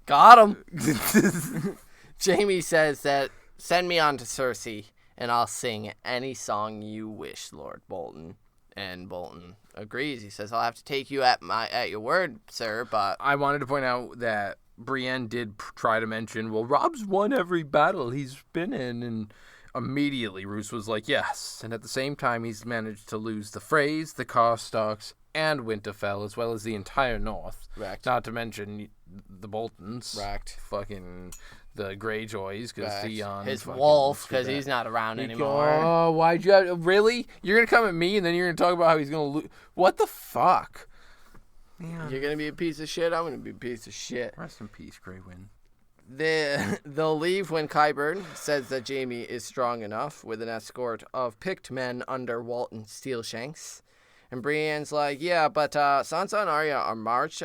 Got him. Jaime says that, send me on to Cersei, and I'll sing any song you wish, Lord Bolton. And Bolton agrees. He says, I'll have to take you at your word, sir, but... I wanted to point out that Brienne did try to mention, well, Rob's won every battle he's been in, and immediately Roose was like, yes. And at the same time, he's managed to lose the Freys, the Carstocks, and Winterfell, as well as the entire North. Correct. Not to mention the Boltons. Correct. Fucking the Greyjoys, because Theon... His wolf, because he's not around anymore. Oh, why'd you have... Really? You're going to come at me, and then you're going to talk about how he's going to lose... What the fuck? Yeah. You're going to be a piece of shit, I'm going to be a piece of shit. Rest in peace, Grey Wind. They'll leave when Qyburn says that Jaime is strong enough with an escort of picked men under Walton Steelshanks. And Brienne's like, yeah, but Sansa and Arya are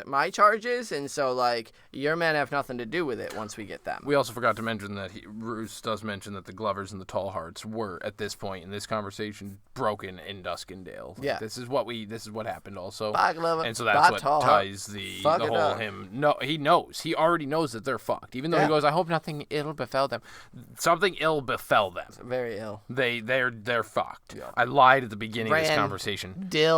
my charges, and so, like, your men have nothing to do with it once we get them. We also forgot to mention that Roose does mention that the Glovers and the Tall Hearts were, at this point in this conversation, broken in Duskendale. Like, yeah. This is what happened also. Glover, and so that's what Tall ties the whole up. him. No, he knows. He already knows that they're fucked. Even though he goes, I hope nothing ill befell them. Something ill befell them. Very ill. They're fucked. Yeah. I lied at the beginning of this conversation. Dill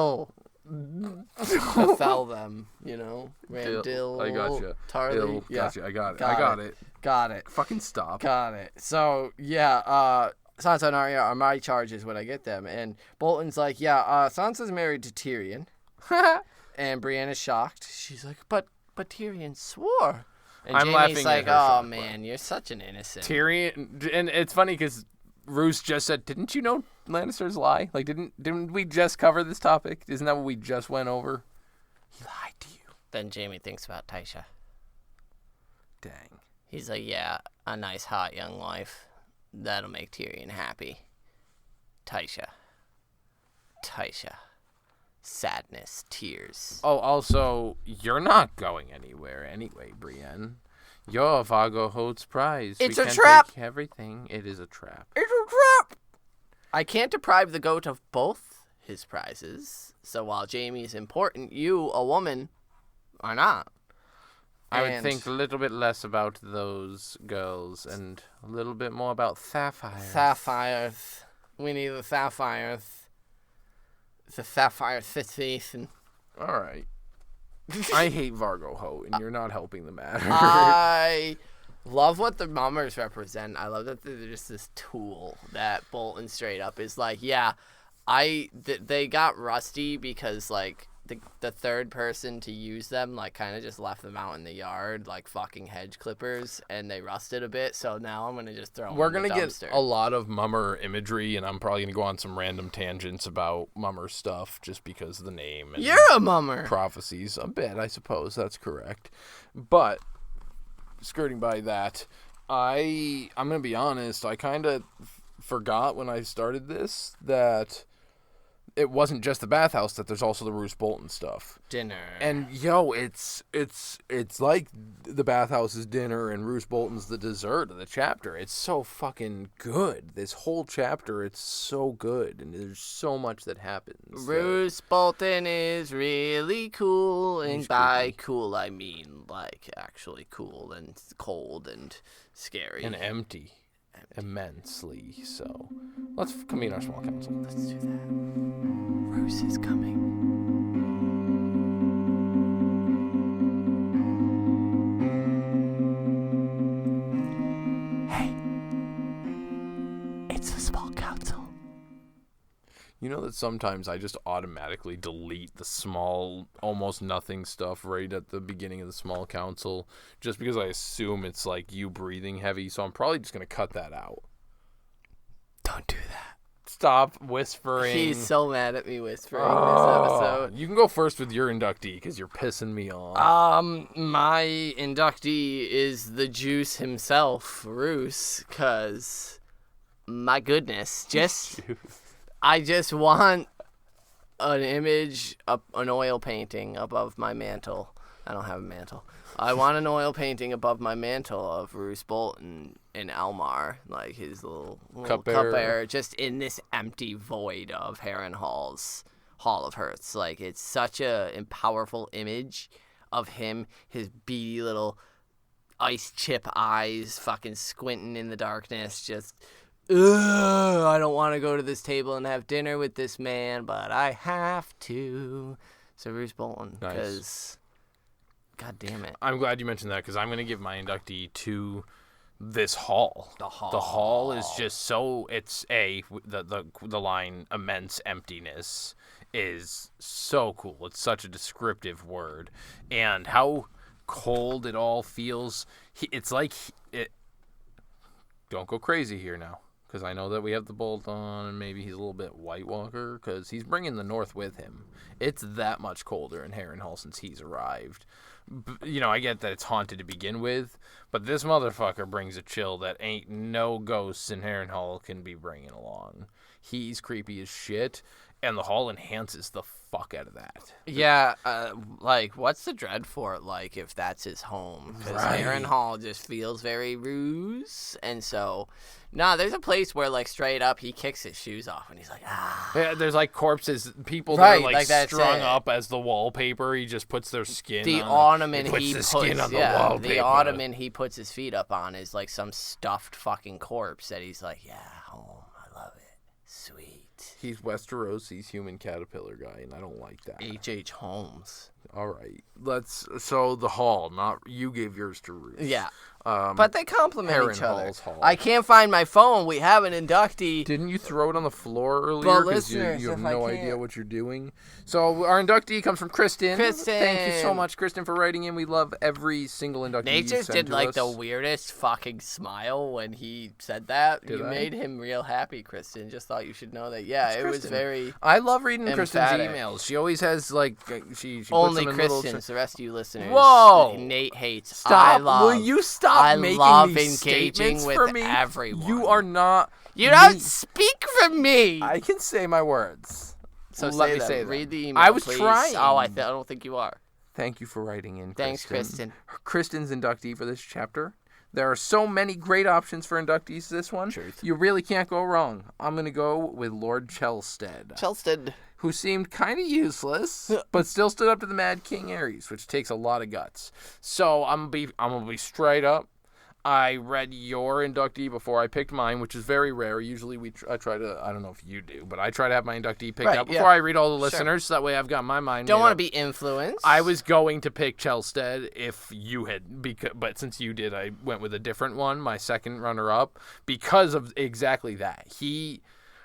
befell them, you know. Dill. I gotcha. Tarly. Ill, yeah. Gotcha. I got it. Got it. Fucking stop. Got it. So, yeah, Sansa and Arya are my charges when I get them. And Bolton's like, yeah, Sansa's married to Tyrion. And Brienne is shocked. She's like, but Tyrion swore. And I'm Jaime's laughing like, at her oh, man, you're such an innocent. Tyrion, and it's funny because Roose just said, didn't you know Lannisters lie? Like, didn't we just cover this topic? Isn't that what we just went over? He lied to you. Then Jaime thinks about Tysha. Dang. He's like, yeah, a nice hot young wife. That'll make Tyrion happy. Tysha. Sadness, tears. Oh, also, you're not going anywhere anyway, Brienne. You're Vargo Hoat's prize. It's we a can trap! Take everything. It is a trap. It's a trap! I can't deprive the goat of both his prizes. So while Jaime's important, you, a woman, are not. I would think a little bit less about those girls and a little bit more about sapphires. Sapphires. We need the sapphires. The sapphire situation. All right. I hate Vargo Hoat, and you're not helping the matter. I love what the mummers represent. I love that they're just this tool that Bolton straight up is like, yeah, they got rusty because, like, the third person to use them, like, kind of just left them out in the yard, like fucking hedge clippers, and they rusted a bit, so now I'm going to just throw them We're in the going to dumpster. get a lot of mummer imagery, and I'm probably going to go on some random tangents about mummer stuff just because of the name and You're a mummer! prophecies. A bit, I suppose. That's correct. But, skirting by that, I'm going to be honest, I kind of forgot when I started this that it wasn't just the bathhouse, that there's also the Roose Bolton stuff. Dinner. And it's like the bathhouse is dinner and Roose Bolton's the dessert of the chapter. It's so fucking good. This whole chapter, it's so good, and there's so much that happens. Roose Bolton is really cool, and by cool I mean like actually cool and cold and scary. And empty. Immensely so. Let's convene our small council. Let's do that. Roose is coming. Hey, it's a small council. You know that sometimes I just automatically delete the small, almost nothing stuff right at the beginning of the small council, just because I assume it's like you breathing heavy, so I'm probably just going to cut that out. Don't do that. Stop whispering. He's so mad at me whispering this episode. You can go first with your inductee, because you're pissing me off. My inductee is the Juice himself, Roose, because, my goodness, I just want an image, an oil painting above my mantle. I don't have a mantle. I want an oil painting above my mantle of Roose Bolton and Almar, like his little cupbearer, just in this empty void of Harrenhal's Hall of Hearths. Like, it's such a powerful image of him, his beady little ice chip eyes fucking squinting in the darkness, just... Ugh, I don't want to go to this table and have dinner with this man, but I have to. So Roose Bolton, because, God damn it. I'm glad you mentioned that, because I'm going to give my inductee to this hall. The hall is just so, it's the line immense emptiness is so cool. It's such a descriptive word. And how cold it all feels. It's like, don't go crazy here now. Because I know that we have the bolt on, and maybe he's a little bit White Walker, because he's bringing the North with him. It's that much colder in Harrenhal since he's arrived. You know, I get that it's haunted to begin with, but this motherfucker brings a chill that ain't no ghosts in Harrenhal can be bringing along. He's creepy as shit, and the hall enhances the fuck out of that. Yeah, like, what's the dread for it, like, if that's his home? Because Harrenhal just feels very Roose, and so... Nah, there's a place where, like, straight up, he kicks his shoes off, and he's like, ah. Yeah, there's, like, corpses, people that are, like strung up as the wallpaper. He just puts their skin the on ottoman he puts the skin on the wallpaper. The ottoman he puts his feet up on is, like, some stuffed fucking corpse that he's like, yeah, home, I love it, sweet. He's Westerosi's human caterpillar guy, and I don't like that. H.H. Holmes. All right. So the hall, not you gave yours to Roose. Yeah. But they complement each other. Hall. I can't find my phone. We have an inductee. Didn't you throw it on the floor earlier? Because you have no idea what you're doing. So our inductee comes from Kristen. Thank you so much, Kristen, for writing in. We love every single inductee. Nate just did like the weirdest fucking smile when he said that. You made him real happy, Kristen. Just thought you should know that. Yeah, it was very. I love reading Kristen's emails. She always has like she only Christians. The rest of you listeners. Whoa! Nate hates. Stop. Will you stop? I making love these engaging with for me. Everyone. You are not. You don't speak for me. I can say my words. So let me say them. Read the email. I was please. trying. Oh, I don't think you are. Thank you for writing in. Thanks, Kristen. Kristen's inductee for this chapter. There are so many great options for inductees this one. Truth. You really can't go wrong. I'm going to go with Lord Chelstead. Who seemed kind of useless, but still stood up to the Mad King Aerys, which takes a lot of guts. So I'm gonna be straight up. I read your inductee before I picked mine, which is very rare. Usually I try to, I don't know if you do, but I try to have my inductee picked out before I read all the listeners, so that way I've got my mind Don't want to be influenced. I was going to pick Chelstead if you had, but since you did, I went with a different one, my second runner-up, because of exactly that.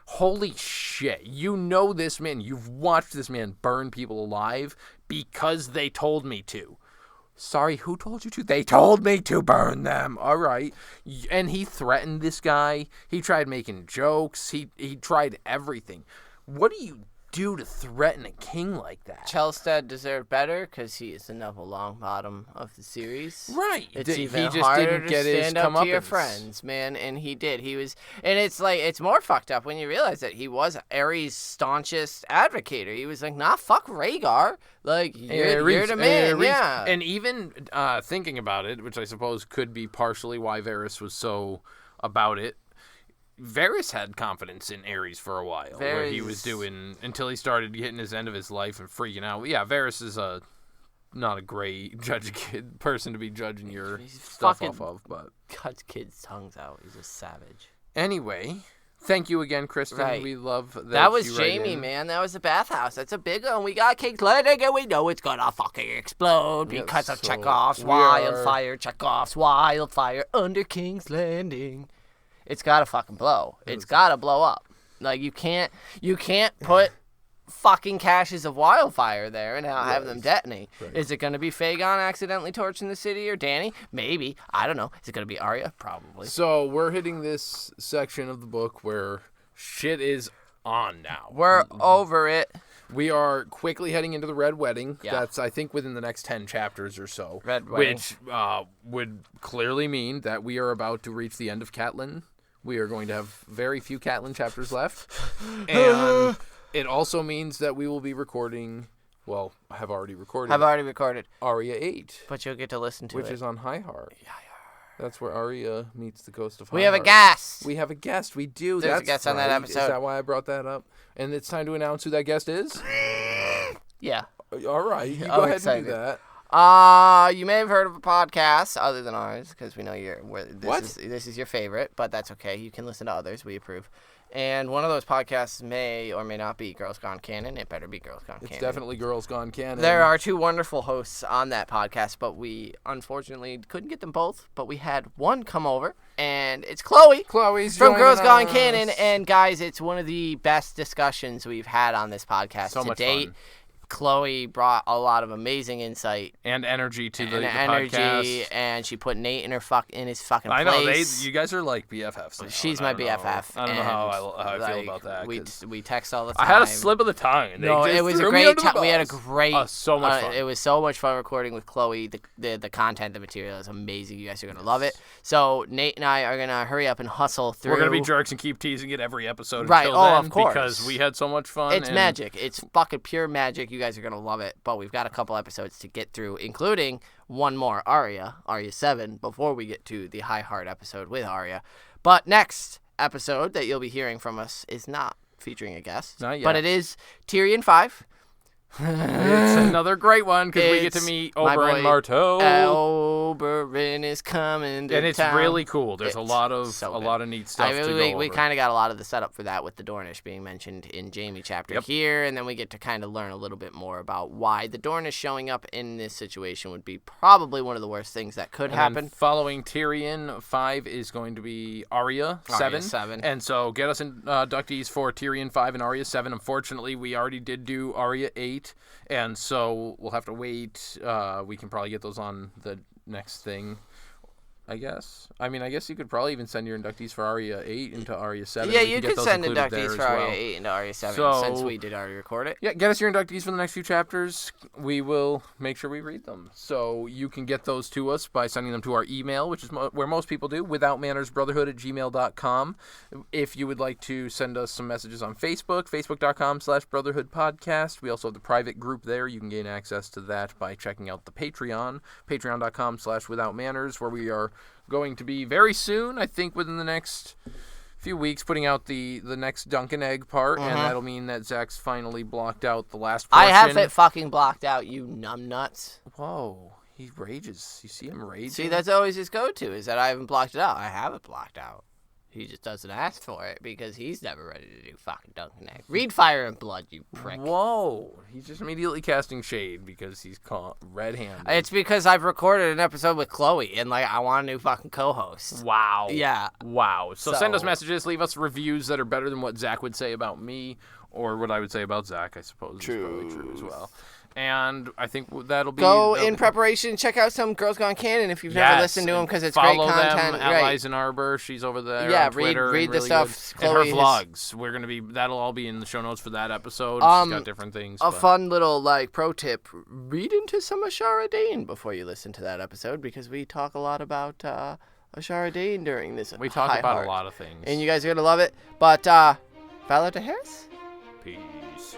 Holy shit, you know this man, you've watched this man burn people alive because they told me to. Sorry, who told you to? They told me to burn them. All right. And he threatened this guy. He tried making jokes. He tried everything. What do you do to threaten a king like that? Chelstead deserved better because he is the Neville Longbottom of the series. Right. It's even harder to stand up to your friends, man, and he did. He was, and it's like, it's more fucked up when you realize that he was Aerys' staunchest advocator. He was like, nah, fuck Rhaegar. Like, you're the man, yeah. And even thinking about it, which I suppose could be partially why Varys was so about it, Varys had confidence in Aerys for a while, where he was doing, until he started getting his end of his life and freaking out. Yeah, Varys is not a great person to be judging your stuff off of, but cuts kids' tongues out. He's a savage. Anyway, thank you again, Kristen. Right. We love that. That was Jaime, man. That was the bathhouse. That's a big one. We got King's Landing, and we know it's gonna fucking explode because of Chekhov's wildfire. Chekhov's wildfire under King's Landing. It's gotta fucking blow. It's gotta blow up. Like, you can't put fucking caches of wildfire there and have them detonate. Right. Is it going to be Fagon accidentally torching the city, or Dany? Maybe. I don't know. Is it going to be Arya? Probably. So we're hitting this section of the book where shit is on now. We're over it. We are quickly heading into the Red Wedding. Yeah. That's, I think, within the next 10 chapters or so. Red Wedding. Which would clearly mean that we are about to reach the end of Catelyn. We are going to have very few Catelyn chapters left. And it also means that we will be recording, well, have already recorded. Arya 8. But you'll get to listen to it. Which is on High Heart. Yeah. That's where Arya meets the ghost of High We have Heart. a guest. We have a guest. We do. There's That's a guest on right. that episode. Is that why I brought that up? And it's time to announce who that guest is? Yeah. All right. You I'm go ahead excited. and do that. You may have heard of a podcast other than ours, because we know What? This is your favorite, but that's okay. You can listen to others. We approve. And one of those podcasts may or may not be Girls Gone Canon. It better be Girls Gone Canon. It's definitely Girls Gone Canon. There are two wonderful hosts on that podcast, but we unfortunately couldn't get them both. But we had one come over, and it's Chloe. Chloe's From joining Girls Gone us. Canon. And guys, it's one of the best discussions we've had on this podcast So to much date. fun. Chloe brought a lot of amazing insight And energy to the energy, podcast. and she put Nate in his fucking I know place. you guys are like BFFs. Now, She's and my I don't know- BFF. I don't know and, how I feel like, about that. 'cause We text all the I time. had a slip of the tongue. And No, they just it was a threw me great under the time. We had a bus. great. So much fun. It was so much fun recording with Chloe. The content, the material is amazing. You guys are gonna love it. So Nate and I are gonna hurry up and hustle through. We're gonna be jerks and keep teasing it every episode Right, until oh, then of course. because we had so much fun. It's and magic. It's fucking pure magic. You guys are gonna love it. But we've got a couple episodes to get through, including one more Arya 7, before we get to the High Heart episode with Arya. But next episode that you'll be hearing from us is not featuring a guest. Not yet. But it is Tyrion 5. It's another great one because we get to It's meet my Oberyn boy Martell. Oberyn is coming to And it's town. really cool. There's a It's lot of so good. neat stuff I mean, to we go over. kind of got a lot of the setup for that with the Dornish being mentioned in Jaime chapter Yep. here, and then we get to kind of learn a little bit more about why the Dornish showing up in this situation would be probably one of the worst things that could And happen. then following Tyrion, 5 is going to be Arya 7. 7. And so get us inductees for Tyrion 5 and Arya 7. Unfortunately, we already did do Arya 8, and so we'll have to wait. We can probably get those on the next thing, I guess. I mean, I guess you could probably even send your inductees for Arya 8 into Arya 7. Yeah, We you can get could those send included there inductees as for Arya well. 8 into Arya 7 So- since we did already record it. Yeah, get us your inductees for the next few chapters. We will make sure we read them. So you can get those to us by sending them to our email, which is where most people do, withoutmannersbrotherhood@gmail.com. If you would like to send us some messages on Facebook, facebook.com/brotherhoodpodcast. We also have the private group there. You can gain access to that by checking out the Patreon, patreon.com/withoutmanners, where we are going to be very soon, I think within the next few weeks, putting out the next Dunk and Egg part, and that'll mean that Zach's finally blocked out the last portion. I have it fucking blocked out, you numbnuts. Whoa, he rages. You see him raging? See, that's always his go-to, is that I haven't blocked it out. I have it blocked out. He just doesn't ask for it because he's never ready to do fucking Dunk and Egg. Read Fire and Blood, you prick. Whoa, he's just immediately casting shade because he's caught red-handed. It's because I've recorded an episode with Chloe, and, like, I want a new fucking co-host. Wow. Yeah. Wow. So send us So- messages, leave us reviews that are better than what Zach would say about me, or what I would say about Zach, I suppose. Is probably true as well. And I think that'll be... Go that'll in be- preparation, check out some Girls Gone Canon if you've never Yes, listened to them, because it's follow great content. them at Right. Liza Arbor. She's over there. Yeah, on Twitter read and the really stuff good. And her Chloe has- vlogs. We're gonna be. That'll all be in the show notes for that episode. She's got different things. A but- fun little, like, pro tip, read into some Ashara Dane before you listen to that episode, because we talk a lot about Ashara Dane during this We talk High about Heart. a lot of things. And you guys are going to love it. But, Valor to Harris? Peace.